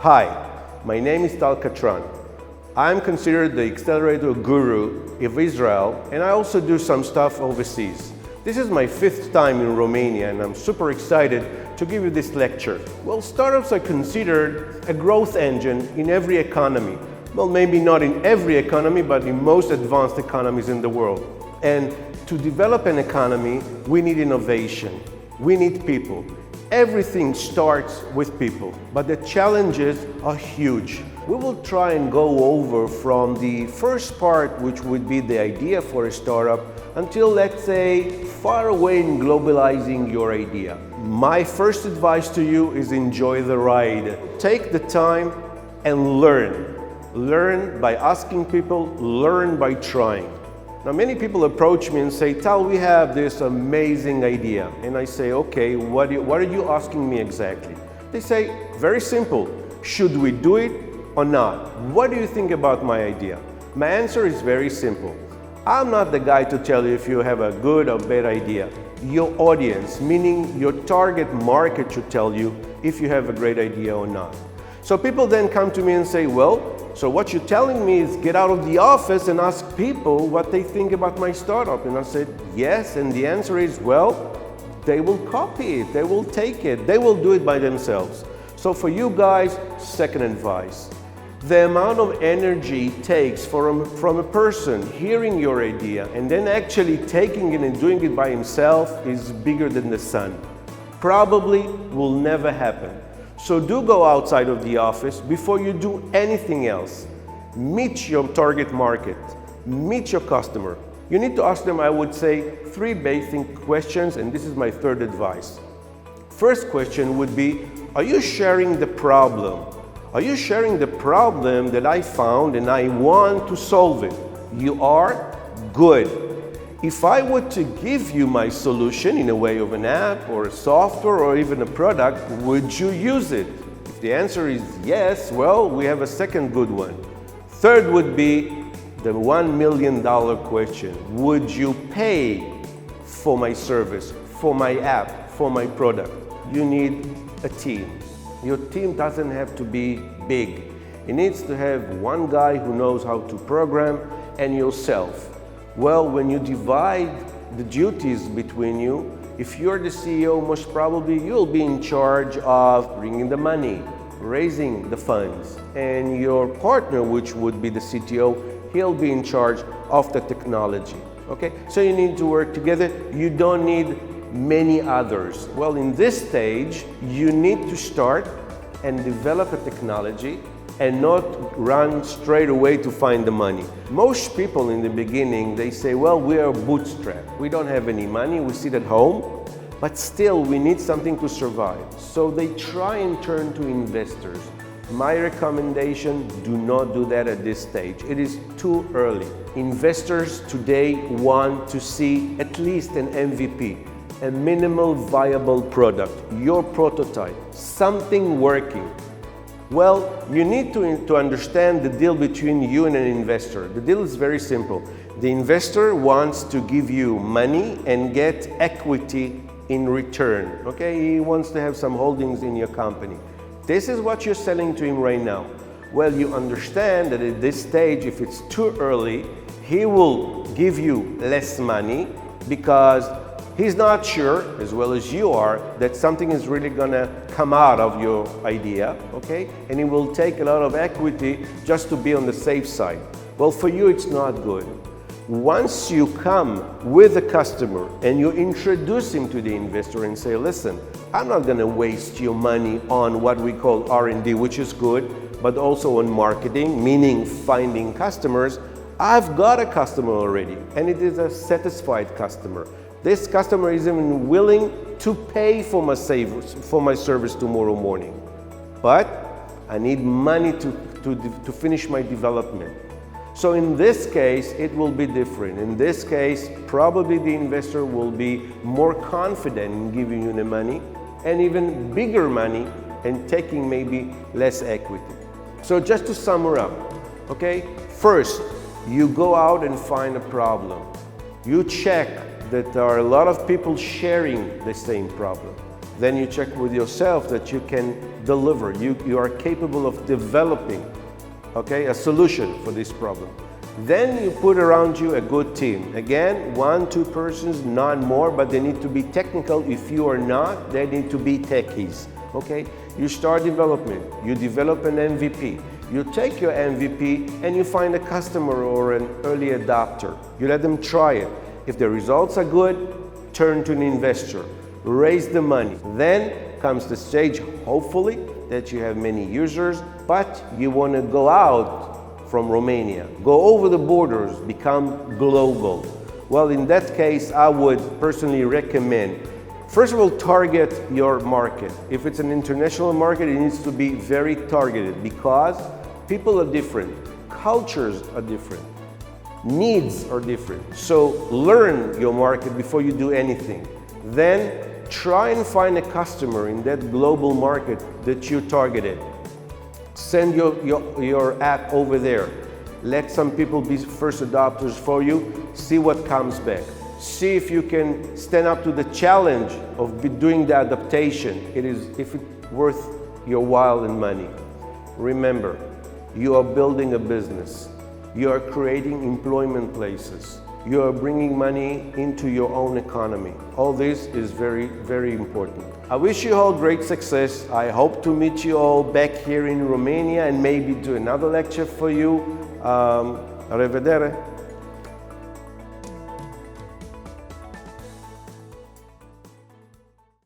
Hi, my name is Tal Catran. I'm considered the accelerator guru of Israel, and I also do some stuff overseas. This is my 5th time in Romania, and I'm super excited to give you this lecture. Well, startups are considered a growth engine in every economy. Well, maybe not in every economy, but in most advanced economies in the world. And to develop an economy, we need innovation. We need people. Everything starts with people, but the challenges are huge. We will try and go over from the first part, which would be the idea for a startup, until, let's say, far away in globalizing your idea. My first advice to you is enjoy the ride. Take the time and learn. Learn by asking people, learn by trying. Now, many people approach me and say, Tal, we have this amazing idea. And I say, okay, what are you asking me exactly? They say, very simple, should we do it or not? What do you think about my idea? My answer is very simple. I'm not the guy to tell you if you have a good or bad idea. Your audience, meaning your target market, should tell you if you have a great idea or not. So people then come to me and say, well, so what you're telling me is get out of the office and ask people what they think about my startup. And I said, yes, and the answer is, well, they will copy it, they will take it, they will do it by themselves. So for you guys, second advice. The amount of energy it takes from a person hearing your idea and then actually taking it and doing it by himself is bigger than the sun. Probably will never happen. So do go outside of the office before you do anything else. Meet your target market, meet your customer. You need to ask them, I would say, 3 basic questions, and this is my third advice. First question would be, are you sharing the problem? Are you sharing the problem that I found and I want to solve it? You are? Good. If I were to give you my solution in a way of an app or a software or even a product, would you use it? If the answer is yes, well, we have a second good one. Third would be the $1 million question. Would you pay for my service, for my app, for my product? You need a team. Your team doesn't have to be big. It needs to have one guy who knows how to program and yourself. Well, when you divide the duties between you, if you're the CEO, most probably you'll be in charge of bringing the money, raising the funds, and your partner, which would be the CTO, he'll be in charge of the technology. Okay, so you need to work together. You don't need many others. Well, in this stage, you need to start and develop a technology and not run straight away to find the money. Most people in the beginning, they say, well, we are bootstrapped. We don't have any money, we sit at home, but still we need something to survive. So they try and turn to investors. My recommendation, do not do that at this stage. It is too early. Investors today want to see at least an MVP, a minimal viable product, your prototype, something working. Well, you need to understand the deal between you and an investor. The deal is very simple. The investor wants to give you money and get equity in return. Okay, he wants to have some holdings in your company. This is what you're selling to him right now. Well, you understand that at this stage, if it's too early, he will give you less money because he's not sure, as well as you are, that something is really gonna come out of your idea, okay? And he will take a lot of equity just to be on the safe side. Well, for you, it's not good. Once you come with a customer and you introduce him to the investor and say, listen, I'm not gonna waste your money on what we call R&D, which is good, but also on marketing, meaning finding customers. I've got a customer already, and it is a satisfied customer. This customer is even willing to pay for my service tomorrow morning. But I need money to finish my development. So in this case, it will be different. In this case, probably the investor will be more confident in giving you the money and even bigger money and taking maybe less equity. So just to sum her up, okay? First, you go out and find a problem. You check that there are a lot of people sharing the same problem. Then you check with yourself that you can deliver. You are capable of developing, okay, a solution for this problem. Then you put around you a good team. Again, 1-2 persons, not more, but they need to be technical. If you are not, they need to be techies. Okay? You start development. You develop an MVP. You take your MVP and you find a customer or an early adopter. You let them try it. If the results are good, turn to an investor. Raise the money. Then comes the stage, hopefully, that you have many users, but you want to go out from Romania. Go over the borders, become global. Well, in that case, I would personally recommend, first of all, target your market. If it's an international market, it needs to be very targeted because people are different, cultures are different, needs are different. So learn your market before you do anything. Then try and find a customer in that global market that you targeted. Send your app over there. Let some people be first adopters for you. See what comes back. See if you can stand up to the challenge of doing the adaptation. If it's worth your while and money. Remember, you are building a business. You are creating employment places. You are bringing money into your own economy. All this is very, very important. I wish you all great success. I hope to meet you all back here in Romania and maybe do another lecture for you. Arrivedere.